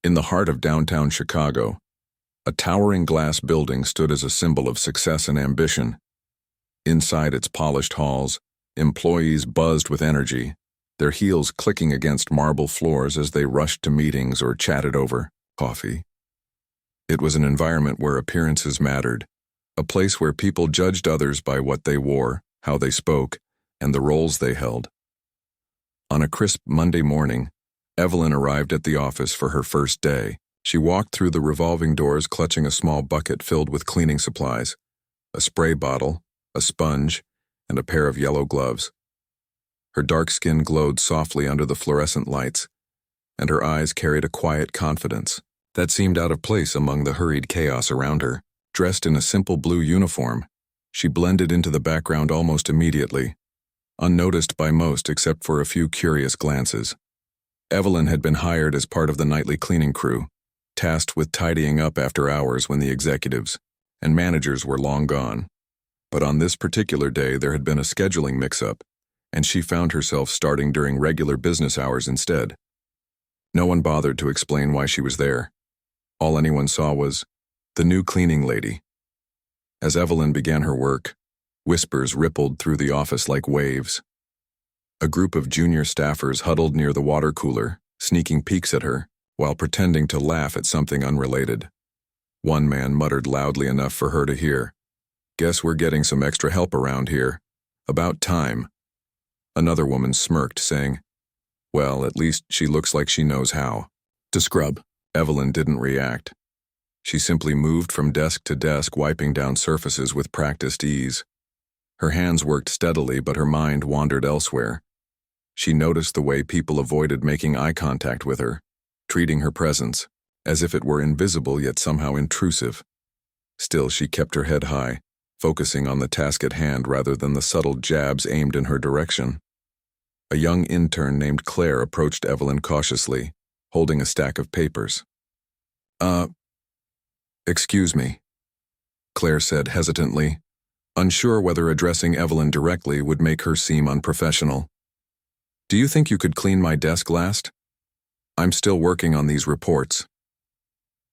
In the heart of downtown Chicago, a towering glass building stood as a symbol of success and ambition. Inside its polished halls, employees buzzed with energy, their heels clicking against marble floors as they rushed to meetings or chatted over coffee. It was an environment where appearances mattered, a place where people judged others by what they wore, how they spoke, and the roles they held. On a crisp Monday morning, Evelyn arrived at the office for her first day. She walked through the revolving doors clutching a small bucket filled with cleaning supplies, a spray bottle, a sponge, and a pair of yellow gloves. Her dark skin glowed softly under the fluorescent lights, and her eyes carried a quiet confidence that seemed out of place among the hurried chaos around her. Dressed in a simple blue uniform, she blended into the background almost immediately, unnoticed by most except for a few curious glances. Evelyn had been hired as part of the nightly cleaning crew, tasked with tidying up after hours when the executives and managers were long gone. But on this particular day there had been a scheduling mix-up, and she found herself starting during regular business hours instead. No one bothered to explain why she was there. All anyone saw was the new cleaning lady. As Evelyn began her work, whispers rippled through the office like waves. A group of junior staffers huddled near the water cooler, sneaking peeks at her, while pretending to laugh at something unrelated. One man muttered loudly enough for her to hear, "Guess we're getting some extra help around here. About time." Another woman smirked, saying, "Well, at least she looks like she knows how to scrub." Evelyn didn't react. She simply moved from desk to desk, wiping down surfaces with practiced ease. Her hands worked steadily, but her mind wandered elsewhere. She noticed the way people avoided making eye contact with her, treating her presence as if it were invisible yet somehow intrusive. Still, she kept her head high, focusing on the task at hand rather than the subtle jabs aimed in her direction. A young intern named Claire approached Evelyn cautiously, holding a stack of papers. Excuse me," Claire said hesitantly, unsure whether addressing Evelyn directly would make her seem unprofessional. "Do you think you could clean my desk last? I'm still working on these reports."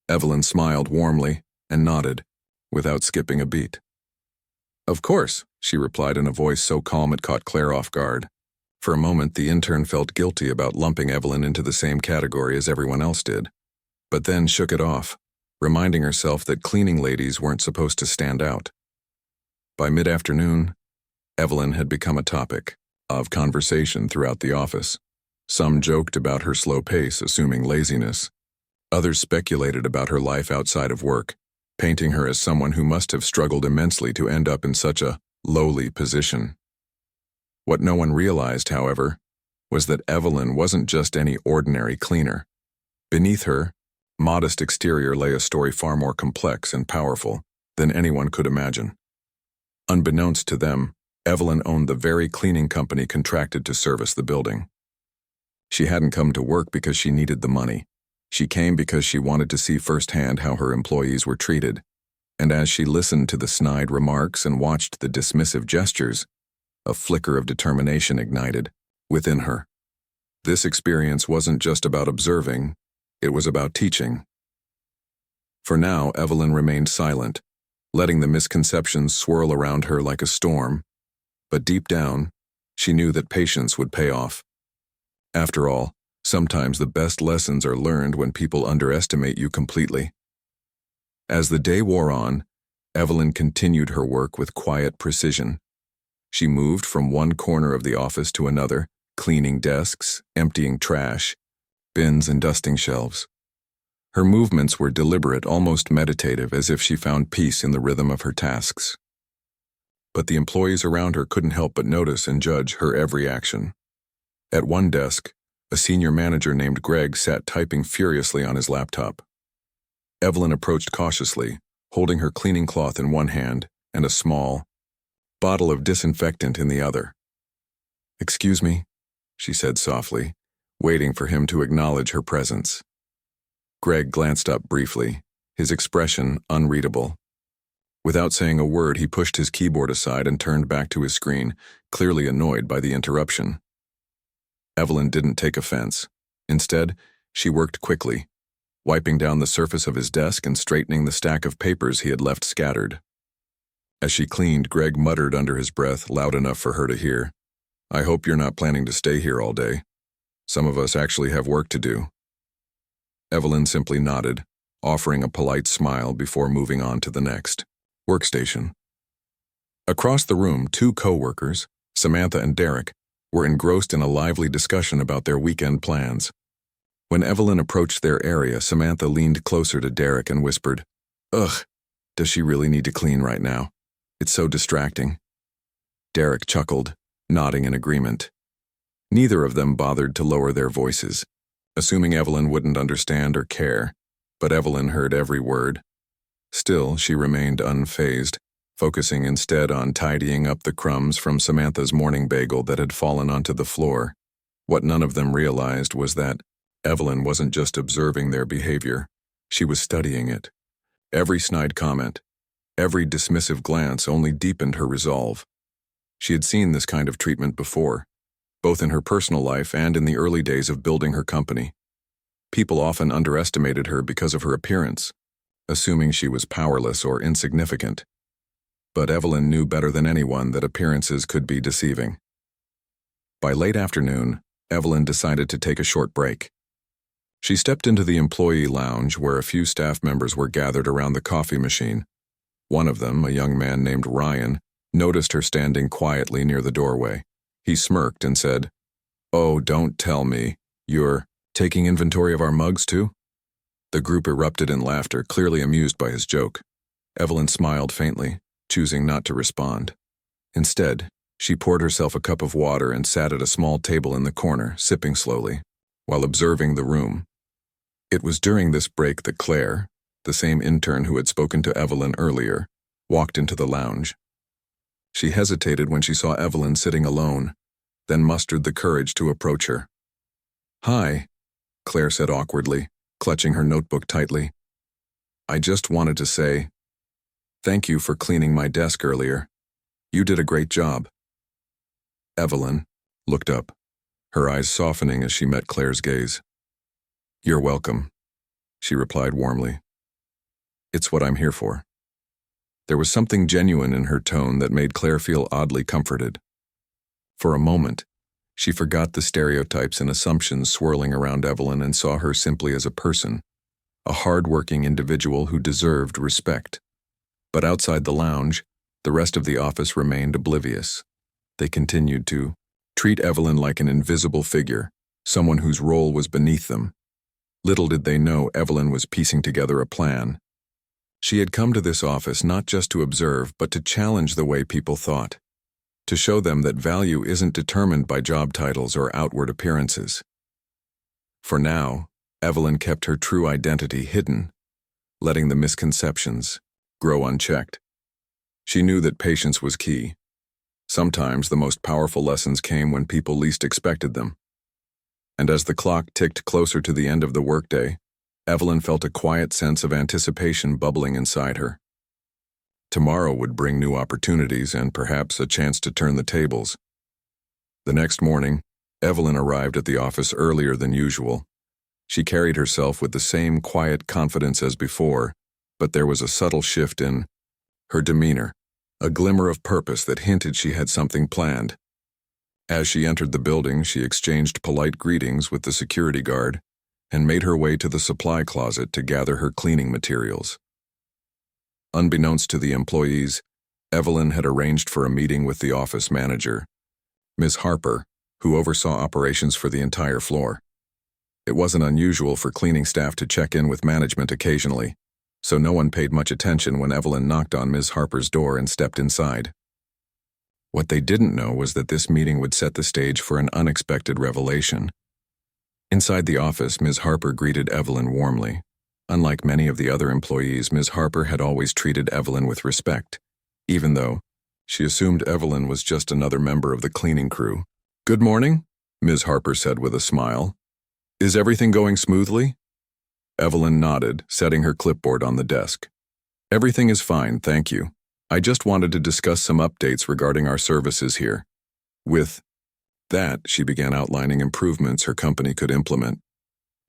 Evelyn smiled warmly and nodded, without skipping a beat. "Of course," she replied in a voice so calm it caught Claire off guard. For a moment, the intern felt guilty about lumping Evelyn into the same category as everyone else did, but then shook it off, reminding herself that cleaning ladies weren't supposed to stand out. By mid-afternoon, Evelyn had become a topic of conversation throughout the office. Some joked about her slow pace, assuming laziness. Others speculated about her life outside of work, painting her as someone who must have struggled immensely to end up in such a lowly position. What no one realized, however, was that Evelyn wasn't just any ordinary cleaner. Beneath her modest exterior lay a story far more complex and powerful than anyone could imagine. Unbeknownst to them, Evelyn owned the very cleaning company contracted to service the building. She hadn't come to work because she needed the money. She came because she wanted to see firsthand how her employees were treated. And as she listened to the snide remarks and watched the dismissive gestures, a flicker of determination ignited within her. This experience wasn't just about observing, it was about teaching. For now, Evelyn remained silent, letting the misconceptions swirl around her like a storm. But deep down, she knew that patience would pay off. After all, sometimes the best lessons are learned when people underestimate you completely. As the day wore on, Evelyn continued her work with quiet precision. She moved from one corner of the office to another, cleaning desks, emptying trash, bins and dusting shelves. Her movements were deliberate, almost meditative, as if she found peace in the rhythm of her tasks. But the employees around her couldn't help but notice and judge her every action. At one desk, a senior manager named Greg sat typing furiously on his laptop. Evelyn approached cautiously, holding her cleaning cloth in one hand and a small bottle of disinfectant in the other. "Excuse me," she said softly, waiting for him to acknowledge her presence. Greg glanced up briefly, his expression unreadable. Without saying a word, he pushed his keyboard aside and turned back to his screen, clearly annoyed by the interruption. Evelyn didn't take offense. Instead, she worked quickly, wiping down the surface of his desk and straightening the stack of papers he had left scattered. As she cleaned, Greg muttered under his breath, loud enough for her to hear, "I hope you're not planning to stay here all day. Some of us actually have work to do." Evelyn simply nodded, offering a polite smile before moving on to the next workstation. Across the room, two co-workers, Samantha and Derek, were engrossed in a lively discussion about their weekend plans. When Evelyn approached their area, Samantha leaned closer to Derek and whispered, "Ugh, does she really need to clean right now? It's so distracting." Derek chuckled, nodding in agreement. Neither of them bothered to lower their voices, assuming Evelyn wouldn't understand or care, but Evelyn heard every word. Still, she remained unfazed, focusing instead on tidying up the crumbs from Samantha's morning bagel that had fallen onto the floor. What none of them realized was that Evelyn wasn't just observing their behavior, she was studying it. Every snide comment, every dismissive glance only deepened her resolve. She had seen this kind of treatment before, both in her personal life and in the early days of building her company. People often underestimated her because of her appearance, assuming she was powerless or insignificant. But Evelyn knew better than anyone that appearances could be deceiving. By late afternoon, Evelyn decided to take a short break. She stepped into the employee lounge where a few staff members were gathered around the coffee machine. One of them, a young man named Ryan, noticed her standing quietly near the doorway. He smirked and said, "Oh, don't tell me. You're taking inventory of our mugs too?" The group erupted in laughter, clearly amused by his joke. Evelyn smiled faintly, choosing not to respond. Instead, she poured herself a cup of water and sat at a small table in the corner, sipping slowly, while observing the room. It was during this break that Claire, the same intern who had spoken to Evelyn earlier, walked into the lounge. She hesitated when she saw Evelyn sitting alone, then mustered the courage to approach her. "Hi," Claire said awkwardly, clutching her notebook tightly. "I just wanted to say, thank you for cleaning my desk earlier. You did a great job." Evelyn looked up, her eyes softening as she met Claire's gaze. "You're welcome," she replied warmly. "It's what I'm here for." There was something genuine in her tone that made Claire feel oddly comforted. For a moment, she forgot the stereotypes and assumptions swirling around Evelyn and saw her simply as a person, a hard-working individual who deserved respect. But outside the lounge, the rest of the office remained oblivious. They continued to treat Evelyn like an invisible figure, someone whose role was beneath them. Little did they know Evelyn was piecing together a plan. She had come to this office not just to observe, but to challenge the way people thought, to show them that value isn't determined by job titles or outward appearances. For now, Evelyn kept her true identity hidden, letting the misconceptions grow unchecked. She knew that patience was key. Sometimes the most powerful lessons came when people least expected them. And as the clock ticked closer to the end of the workday, Evelyn felt a quiet sense of anticipation bubbling inside her. Tomorrow would bring new opportunities and perhaps a chance to turn the tables. The next morning, Evelyn arrived at the office earlier than usual. She carried herself with the same quiet confidence as before, but there was a subtle shift in her demeanor, a glimmer of purpose that hinted she had something planned. As she entered the building, she exchanged polite greetings with the security guard and made her way to the supply closet to gather her cleaning materials. Unbeknownst to the employees, Evelyn had arranged for a meeting with the office manager, Ms. Harper, who oversaw operations for the entire floor. It wasn't unusual for cleaning staff to check in with management occasionally, so no one paid much attention when Evelyn knocked on Ms. Harper's door and stepped inside. What they didn't know was that this meeting would set the stage for an unexpected revelation. Inside the office, Ms. Harper greeted Evelyn warmly. Unlike many of the other employees, Ms. Harper had always treated Evelyn with respect, even though she assumed Evelyn was just another member of the cleaning crew. "Good morning," Ms. Harper said with a smile. "Is everything going smoothly?" Evelyn nodded, setting her clipboard on the desk. "Everything is fine, thank you. I just wanted to discuss some updates regarding our services here." With that, she began outlining improvements her company could implement.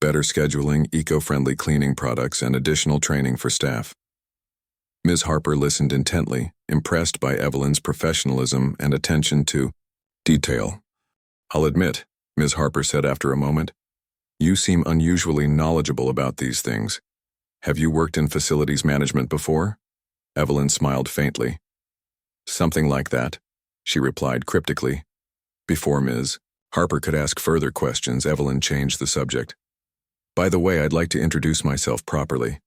better scheduling, eco-friendly cleaning products, and additional training for staff. Ms. Harper listened intently, impressed by Evelyn's professionalism and attention to detail. "I'll admit," Ms. Harper said after a moment, "you seem unusually knowledgeable about these things. Have you worked in facilities management before?" Evelyn smiled faintly. "Something like that," she replied cryptically. Before Ms. Harper could ask further questions, Evelyn changed the subject. "By the way, I'd like to introduce myself properly.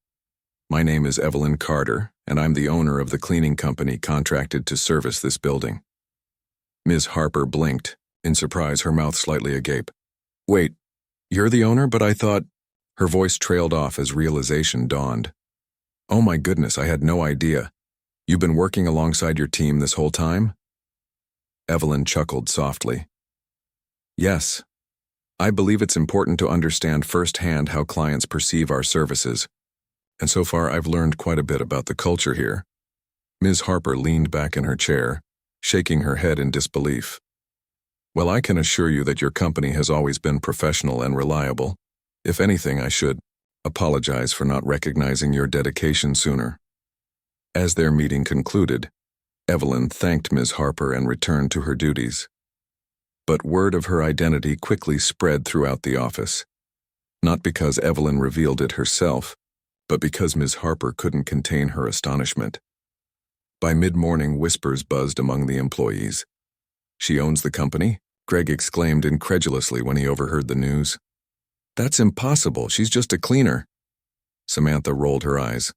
My name is Evelyn Carter, and I'm the owner of the cleaning company contracted to service this building." Ms. Harper blinked, in surprise, her mouth slightly agape. "Wait, you're the owner, but I thought—" Her voice trailed off as realization dawned. "Oh my goodness, I had no idea. You've been working alongside your team this whole time?" Evelyn chuckled softly. "Yes. I believe it's important to understand firsthand how clients perceive our services. And so far, I've learned quite a bit about the culture here." Ms. Harper leaned back in her chair, shaking her head in disbelief. "Well, I can assure you that your company has always been professional and reliable. If anything, I should apologize for not recognizing your dedication sooner." As their meeting concluded, Evelyn thanked Ms. Harper and returned to her duties. But word of her identity quickly spread throughout the office. Not because Evelyn revealed it herself, but because Ms. Harper couldn't contain her astonishment. By mid-morning, whispers buzzed among the employees. "She owns the company?" Greg exclaimed incredulously when he overheard the news. "That's impossible, she's just a cleaner." Samantha rolled her eyes.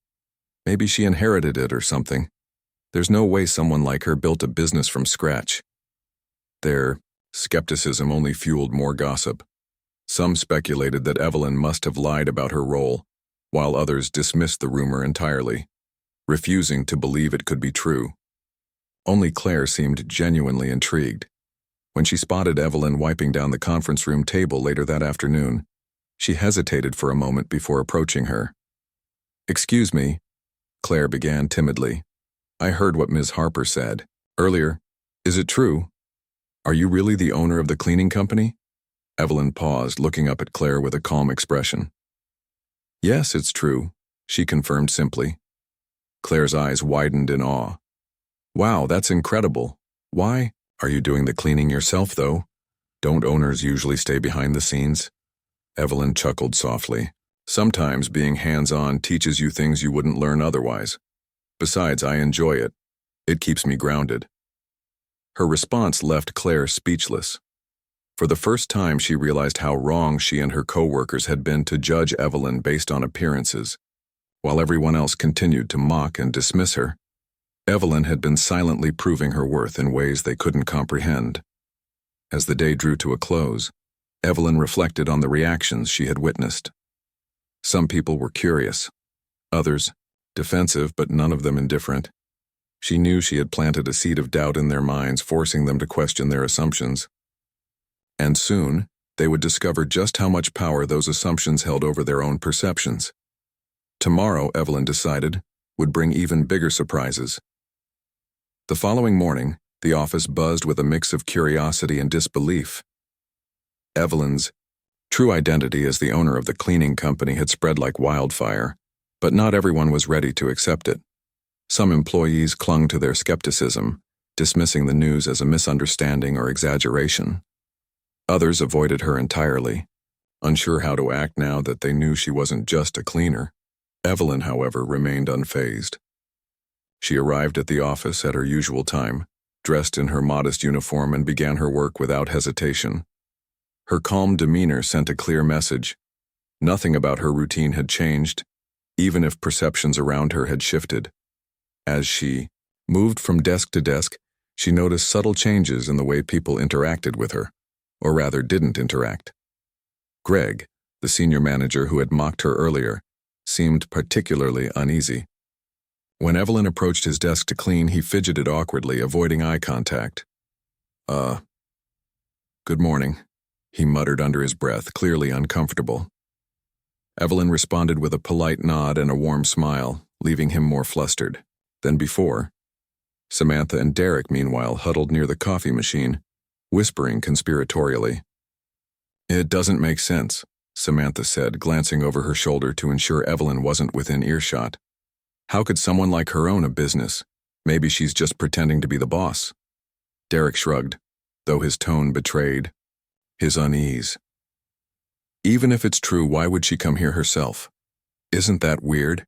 "Maybe she inherited it or something. There's no way someone like her built a business from scratch." Their skepticism only fueled more gossip. Some speculated that Evelyn must have lied about her role, while others dismissed the rumor entirely, refusing to believe it could be true. Only Claire seemed genuinely intrigued. When she spotted Evelyn wiping down the conference room table later that afternoon, she hesitated for a moment before approaching her. "Excuse me," Claire began timidly. "I heard what Ms. Harper said earlier. Is it true? Are you really the owner of the cleaning company?" Evelyn paused, looking up at Claire with a calm expression. "Yes, it's true," she confirmed simply. Claire's eyes widened in awe. "Wow, that's incredible. Why? Are you doing the cleaning yourself, though? Don't owners usually stay behind the scenes?" Evelyn chuckled softly. "Sometimes being hands-on teaches you things you wouldn't learn otherwise. Besides, I enjoy it. It keeps me grounded." Her response left Claire speechless. For the first time, she realized how wrong she and her co-workers had been to judge Evelyn based on appearances. While everyone else continued to mock and dismiss her, Evelyn had been silently proving her worth in ways they couldn't comprehend. As the day drew to a close, Evelyn reflected on the reactions she had witnessed. Some people were curious, others defensive, but none of them indifferent. She knew she had planted a seed of doubt in their minds, forcing them to question their assumptions. And soon, they would discover just how much power those assumptions held over their own perceptions. Tomorrow, Evelyn decided, would bring even bigger surprises. The following morning, the office buzzed with a mix of curiosity and disbelief. Evelyn's true identity as the owner of the cleaning company had spread like wildfire, but not everyone was ready to accept it. Some employees clung to their skepticism, dismissing the news as a misunderstanding or exaggeration. Others avoided her entirely, unsure how to act now that they knew she wasn't just a cleaner. Evelyn, however, remained unfazed. She arrived at the office at her usual time, dressed in her modest uniform, and began her work without hesitation. Her calm demeanor sent a clear message. Nothing about her routine had changed, even if perceptions around her had shifted. As she moved from desk to desk, she noticed subtle changes in the way people interacted with her, or rather didn't interact. Greg, the senior manager who had mocked her earlier, seemed particularly uneasy. When Evelyn approached his desk to clean, he fidgeted awkwardly, avoiding eye contact. Good morning," he muttered under his breath, clearly uncomfortable. Evelyn responded with a polite nod and a warm smile, leaving him more flustered than before. Samantha and Derek, meanwhile, huddled near the coffee machine, whispering conspiratorially. "It doesn't make sense," Samantha said, glancing over her shoulder to ensure Evelyn wasn't within earshot. How could someone like her own a business? Maybe she's just pretending to be the boss. Derek shrugged, though his tone betrayed his unease. Even if it's true, why would she come here herself? Isn't that weird?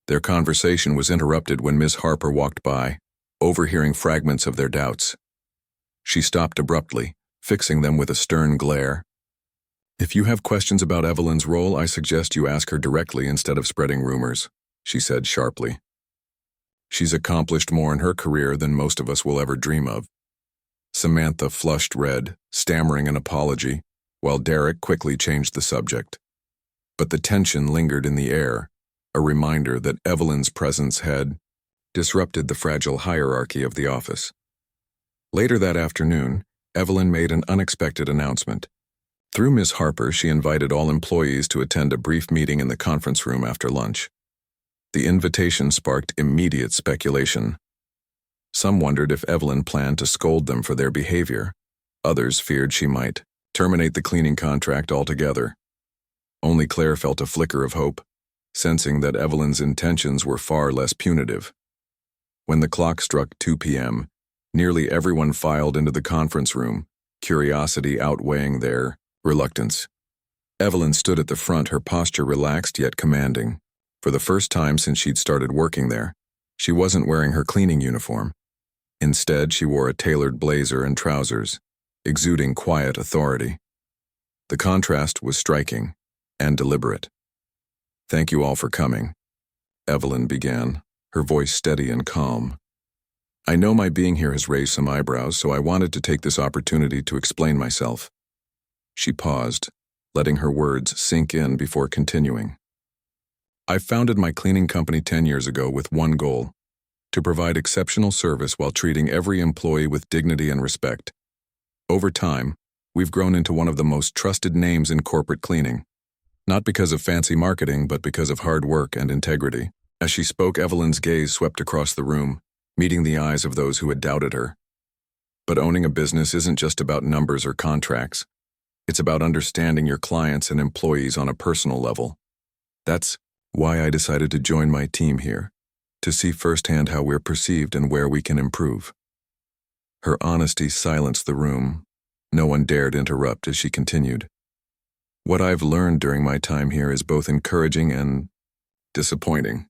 Their conversation was interrupted when Miss Harper walked by, overhearing fragments of their doubts. She stopped abruptly, fixing them with a stern glare. If you have questions about Evelyn's role, I suggest you ask her directly instead of spreading rumors, she said sharply. She's accomplished more in her career than most of us will ever dream of. Samantha flushed red, stammering an apology, while Derek quickly changed the subject. But the tension lingered in the air, a reminder that Evelyn's presence had disrupted the fragile hierarchy of the office. Later that afternoon, Evelyn made an unexpected announcement. Through Miss Harper, she invited all employees to attend a brief meeting in the conference room after lunch. The invitation sparked immediate speculation. Some wondered if Evelyn planned to scold them for their behavior. Others feared she might terminate the cleaning contract altogether. Only Claire felt a flicker of hope, sensing that Evelyn's intentions were far less punitive. When the clock struck 2 p.m., nearly everyone filed into the conference room, curiosity outweighing their reluctance. Evelyn stood at the front, her posture relaxed yet commanding. For the first time since she'd started working there, she wasn't wearing her cleaning uniform. Instead, she wore a tailored blazer and trousers, exuding quiet authority. The contrast was striking and deliberate. "Thank you all for coming," Evelyn began, her voice steady and calm. "I know my being here has raised some eyebrows, so I wanted to take this opportunity to explain myself." She paused, letting her words sink in before continuing. "I founded my cleaning company 10 years ago with one goal: to provide exceptional service while treating every employee with dignity and respect. Over time, we've grown into one of the most trusted names in corporate cleaning. Not because of fancy marketing, but because of hard work and integrity." As she spoke, Evelyn's gaze swept across the room, meeting the eyes of those who had doubted her. But owning a business isn't just about numbers or contracts. It's about understanding your clients and employees on a personal level. That's why I decided to join my team here, to see firsthand how we're perceived and where we can improve. Her honesty silenced the room. No one dared interrupt as she continued. "What I've learned during my time here is both encouraging and disappointing.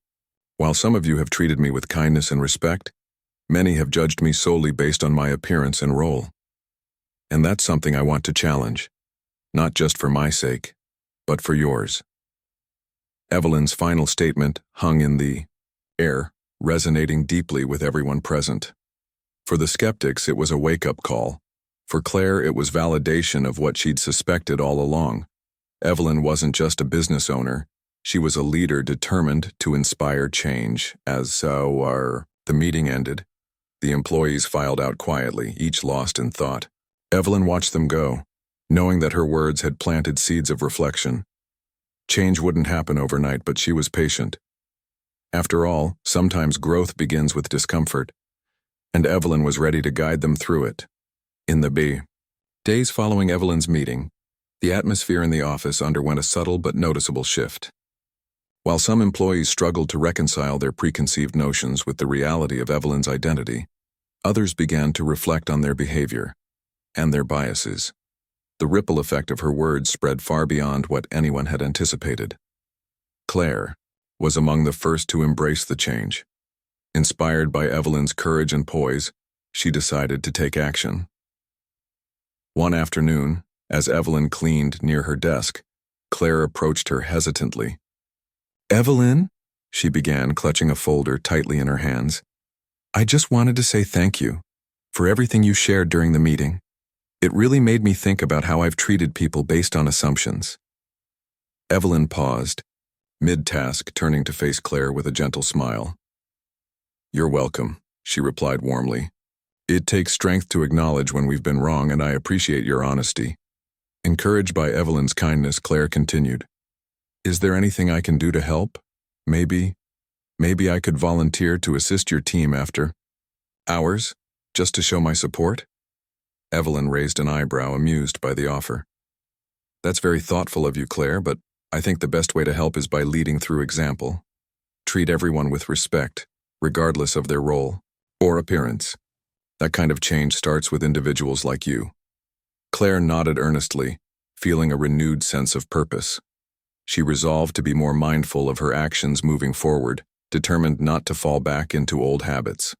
While some of you have treated me with kindness and respect, many have judged me solely based on my appearance and role. And that's something I want to challenge, not just for my sake, but for yours." Evelyn's final statement hung in the air, resonating deeply with everyone present. For the skeptics, it was a wake-up call. For Claire, it was validation of what she'd suspected all along. Evelyn wasn't just a business owner. She was a leader determined to inspire change. The meeting ended. The employees filed out quietly, each lost in thought. Evelyn watched them go, knowing that her words had planted seeds of reflection. Change wouldn't happen overnight, but she was patient. After all, sometimes growth begins with discomfort, and Evelyn was ready to guide them through it. In the days following Evelyn's meeting, the atmosphere in the office underwent a subtle but noticeable shift. While some employees struggled to reconcile their preconceived notions with the reality of Evelyn's identity, others began to reflect on their behavior and their biases. The ripple effect of her words spread far beyond what anyone had anticipated. Claire was among the first to embrace the change. Inspired by Evelyn's courage and poise, she decided to take action. One afternoon, as Evelyn cleaned near her desk, Claire approached her hesitantly. "Evelyn," she began, clutching a folder tightly in her hands, "I just wanted to say thank you for everything you shared during the meeting. It really made me think about how I've treated people based on assumptions." Evelyn paused, mid-task, turning to face Claire with a gentle smile. "You're welcome," she replied warmly. "It takes strength to acknowledge when we've been wrong, and I appreciate your honesty." Encouraged by Evelyn's kindness, Claire continued, "Is there anything I can do to help? Maybe I could volunteer to assist your team after hours, just to show my support?" Evelyn raised an eyebrow, amused by the offer. That's very thoughtful of you, Claire, but I think the best way to help is by leading through example. Treat everyone with respect, regardless of their role or appearance. That kind of change starts with individuals like you. Claire nodded earnestly, feeling a renewed sense of purpose. She resolved to be more mindful of her actions moving forward, determined not to fall back into old habits.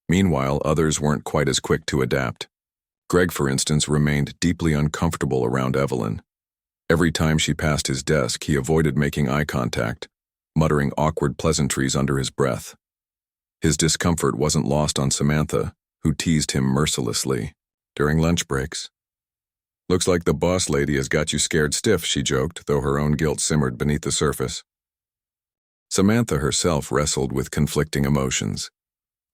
Meanwhile, others weren't quite as quick to adapt. Greg, for instance, remained deeply uncomfortable around Evelyn. Every time she passed his desk, he avoided making eye contact, muttering awkward pleasantries under his breath. His discomfort wasn't lost on Samantha, who teased him mercilessly during lunch breaks. "Looks like the boss lady has got you scared stiff," she joked, though her own guilt simmered beneath the surface. Samantha herself wrestled with conflicting emotions.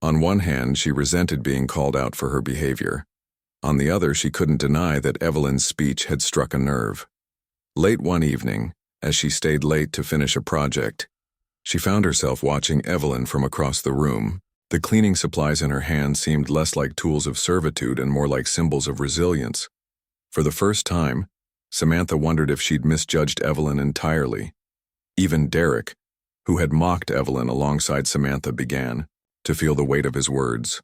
On one hand, she resented being called out for her behavior. On the other, she couldn't deny that Evelyn's speech had struck a nerve. Late one evening, as she stayed late to finish a project, she found herself watching Evelyn from across the room. The cleaning supplies in her hand seemed less like tools of servitude and more like symbols of resilience. For the first time, Samantha wondered if she'd misjudged Evelyn entirely. Even Derek, who had mocked Evelyn alongside Samantha, began to feel the weight of his words.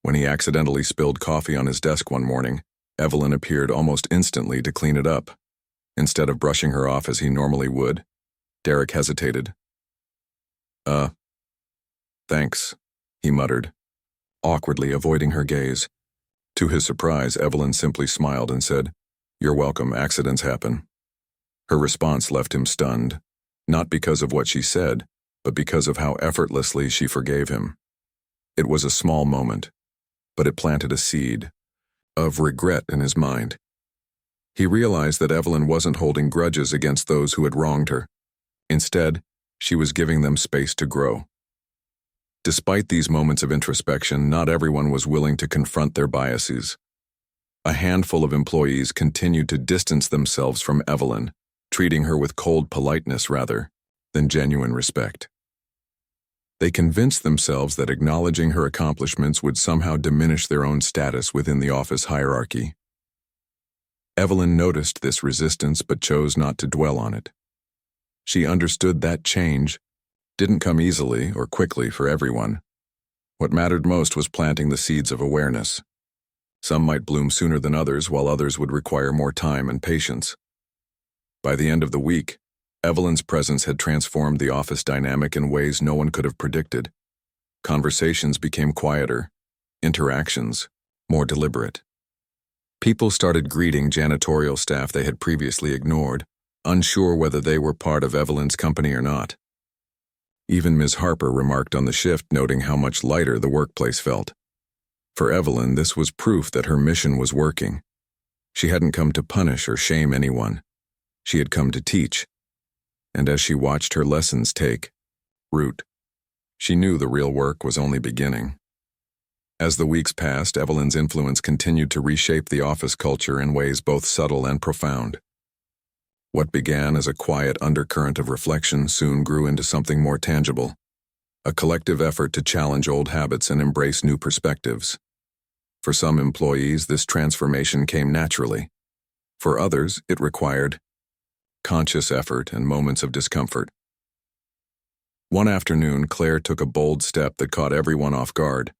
When he accidentally spilled coffee on his desk one morning, Evelyn appeared almost instantly to clean it up. Instead of brushing her off as he normally would, Derek hesitated. Thanks," he muttered, awkwardly avoiding her gaze. To his surprise, Evelyn simply smiled and said, "You're welcome, accidents happen." Her response left him stunned, not because of what she said, but because of how effortlessly she forgave him. It was a small moment, but it planted a seed of regret in his mind. He realized that Evelyn wasn't holding grudges against those who had wronged her. Instead, she was giving them space to grow. Despite these moments of introspection, not everyone was willing to confront their biases. A handful of employees continued to distance themselves from Evelyn, treating her with cold politeness rather than genuine respect. They convinced themselves that acknowledging her accomplishments would somehow diminish their own status within the office hierarchy. Evelyn noticed this resistance but chose not to dwell on it. She understood that change didn't come easily or quickly for everyone. What mattered most was planting the seeds of awareness. Some might bloom sooner than others, while others would require more time and patience. By the end of the week, Evelyn's presence had transformed the office dynamic in ways no one could have predicted. Conversations became quieter, interactions more deliberate. People started greeting janitorial staff they had previously ignored, unsure whether they were part of Evelyn's company or not. Even Ms. Harper remarked on the shift, noting how much lighter the workplace felt. For Evelyn, this was proof that her mission was working. She hadn't come to punish or shame anyone. She had come to teach. And as she watched her lessons take root, she knew the real work was only beginning. As the weeks passed, Evelyn's influence continued to reshape the office culture in ways both subtle and profound. What began as a quiet undercurrent of reflection soon grew into something more tangible, a collective effort to challenge old habits and embrace new perspectives. For some employees, this transformation came naturally. For others, it required conscious effort and moments of discomfort. One afternoon, Claire took a bold step that caught everyone off guard.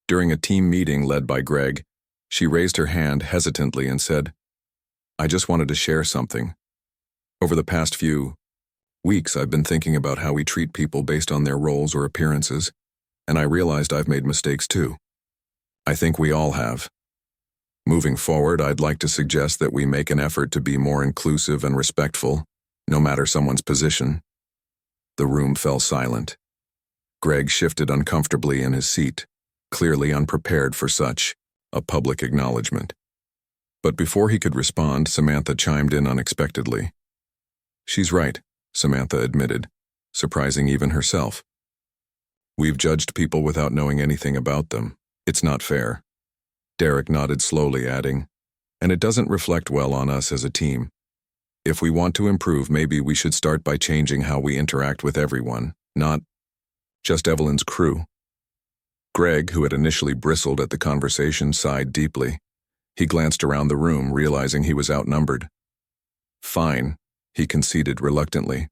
During a team meeting led by Greg, she raised her hand hesitantly and said, "I just wanted to share something. Over the past few weeks, I've been thinking about how we treat people based on their roles or appearances, and I realized I've made mistakes too. I think we all have. Moving forward, I'd like to suggest that we make an effort to be more inclusive and respectful, no matter someone's position." The room fell silent. Greg shifted uncomfortably in his seat, clearly unprepared for such a public acknowledgement. But before he could respond, Samantha chimed in unexpectedly. "She's right," Samantha admitted, surprising even herself. "We've judged people without knowing anything about them. It's not fair." Derek nodded slowly, adding, "And it doesn't reflect well on us as a team. If we want to improve, maybe we should start by changing how we interact with everyone, not just Evelyn's crew." Greg, who had initially bristled at the conversation, sighed deeply. He glanced around the room, realizing he was outnumbered. Fine, he conceded reluctantly.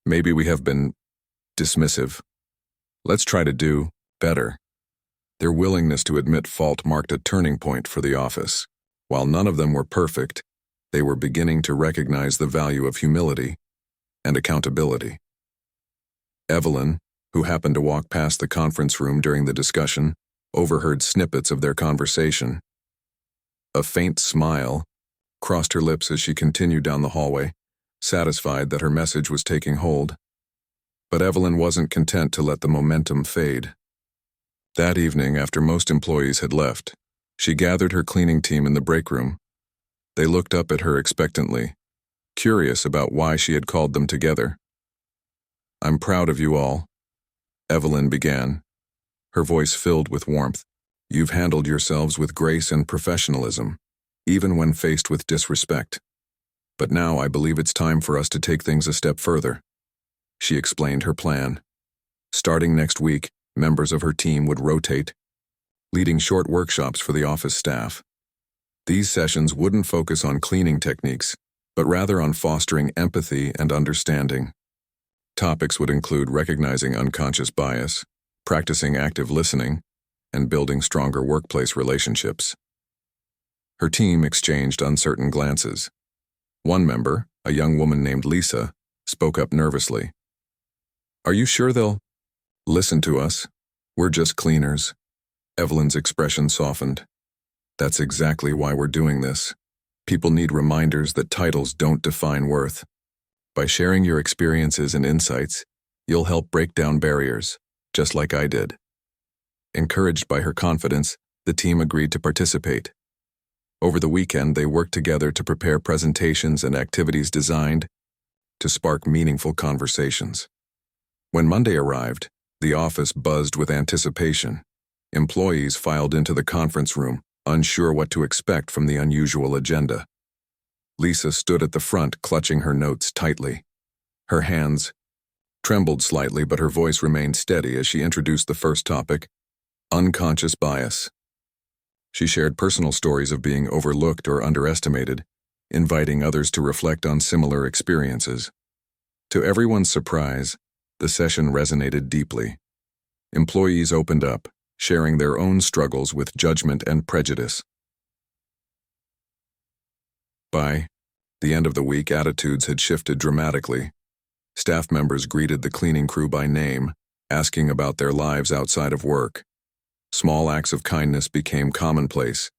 Maybe we have been dismissive. Let's try to do better. Their willingness to admit fault marked a turning point for the office. While none of them were perfect, they were beginning to recognize the value of humility and accountability. Evelyn, who happened to walk past the conference room during the discussion, overheard snippets of their conversation. A faint smile crossed her lips as she continued down the hallway, satisfied that her message was taking hold. But Evelyn wasn't content to let the momentum fade. That evening, after most employees had left, she gathered her cleaning team in the break room. They looked up at her expectantly, curious about why she had called them together. "I'm proud of you all," Evelyn began, her voice filled with warmth. "You've handled yourselves with grace and professionalism, even when faced with disrespect. But now I believe it's time for us to take things a step further." She explained her plan. Starting next week, members of her team would rotate, leading short workshops for the office staff. These sessions wouldn't focus on cleaning techniques, but rather on fostering empathy and understanding. Topics would include recognizing unconscious bias, practicing active listening, and building stronger workplace relationships. Her team exchanged uncertain glances. One member, a young woman named Lisa, spoke up nervously. "Are you sure they'll listen to us? We're just cleaners." Evelyn's expression softened. "That's exactly why we're doing this. People need reminders that titles don't define worth. By sharing your experiences and insights, you'll help break down barriers, just like I did." Encouraged by her confidence, the team agreed to participate. Over the weekend, they worked together to prepare presentations and activities designed to spark meaningful conversations. When Monday arrived, the office buzzed with anticipation. Employees filed into the conference room, unsure what to expect from the unusual agenda. Lisa stood at the front, clutching her notes tightly. Her hands trembled slightly, but her voice remained steady as she introduced the first topic: unconscious bias. She shared personal stories of being overlooked or underestimated, inviting others to reflect on similar experiences. To everyone's surprise, the session resonated deeply. Employees opened up, sharing their own struggles with judgment and prejudice. By the end of the week, attitudes had shifted dramatically. Staff members greeted the cleaning crew by name, asking about their lives outside of work. Small acts of kindness became commonplace,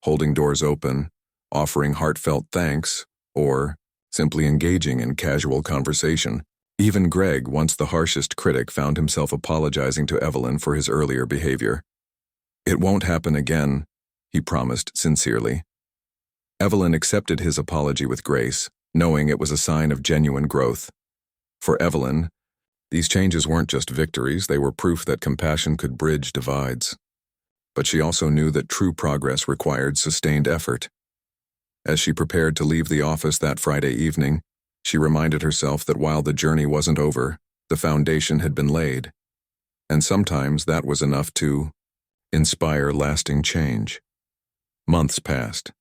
holding doors open, offering heartfelt thanks, or simply engaging in casual conversation. Even Greg, once the harshest critic, found himself apologizing to Evelyn for his earlier behavior. "It won't happen again," he promised sincerely. Evelyn accepted his apology with grace, knowing it was a sign of genuine growth. For Evelyn, these changes weren't just victories, they were proof that compassion could bridge divides. But she also knew that true progress required sustained effort. As she prepared to leave the office that Friday evening, she reminded herself that while the journey wasn't over, the foundation had been laid. And sometimes that was enough to inspire lasting change. Months passed,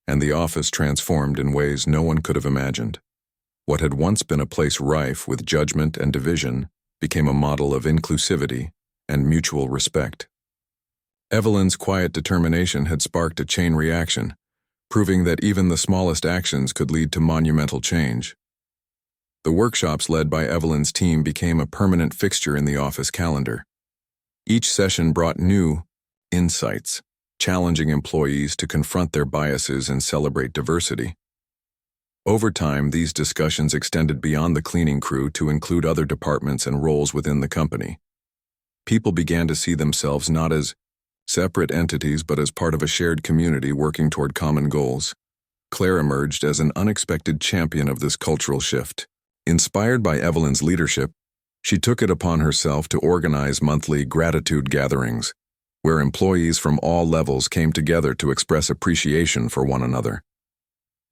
and the office transformed in ways no one could have imagined. What had once been a place rife with judgment and division became a model of inclusivity and mutual respect. Evelyn's quiet determination had sparked a chain reaction, proving that even the smallest actions could lead to monumental change. The workshops led by Evelyn's team became a permanent fixture in the office calendar. Each session brought new insights, challenging employees to confront their biases and celebrate diversity. Over time, these discussions extended beyond the cleaning crew to include other departments and roles within the company. People began to see themselves not as separate entities but as part of a shared community working toward common goals. Claire emerged as an unexpected champion of this cultural shift. Inspired by Evelyn's leadership, she took it upon herself to organize monthly gratitude gatherings, where employees from all levels came together to express appreciation for one another.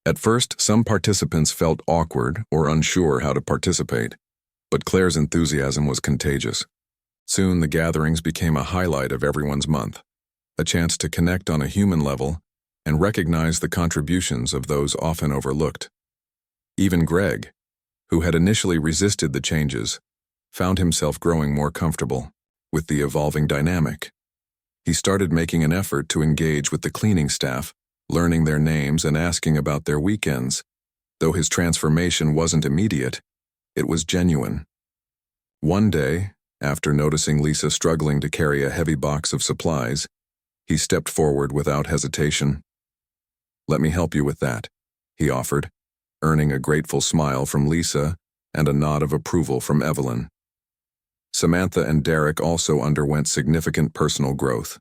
At first, some participants felt awkward or unsure how to participate, but Claire's enthusiasm was contagious. Soon, the gatherings became a highlight of everyone's month, a chance to connect on a human level and recognized the contributions of those often overlooked. Even Greg, who had initially resisted the changes, found himself growing more comfortable with the evolving dynamic. He started making an effort to engage with the cleaning staff, learning their names and asking about their weekends. Though his transformation wasn't immediate, it was genuine. One day, after noticing Lisa struggling to carry a heavy box of supplies, he stepped forward without hesitation. "Let me help you with that," he offered, earning a grateful smile from Lisa and a nod of approval from Evelyn. Samantha and Derek also underwent significant personal growth.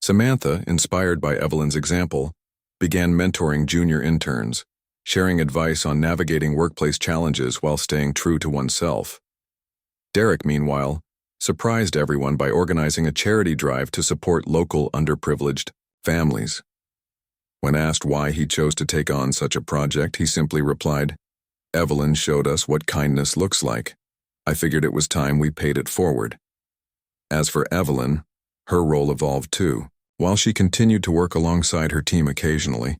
Samantha, inspired by Evelyn's example, began mentoring junior interns, sharing advice on navigating workplace challenges while staying true to oneself. Derek, meanwhile, surprised everyone by organizing a charity drive to support local underprivileged families. When asked why he chose to take on such a project, he simply replied, "Evelyn showed us what kindness looks like. I figured it was time we paid it forward." As for Evelyn, her role evolved too. While she continued to work alongside her team occasionally,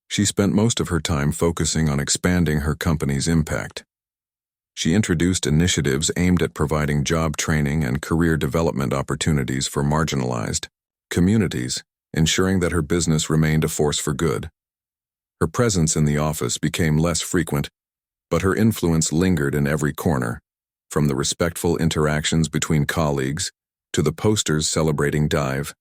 she spent most of her time focusing on expanding her company's impact. She introduced initiatives aimed at providing job training and career development opportunities for marginalized communities, ensuring that her business remained a force for good. Her presence in the office became less frequent, but her influence lingered in every corner, from the respectful interactions between colleagues to the posters celebrating Dive.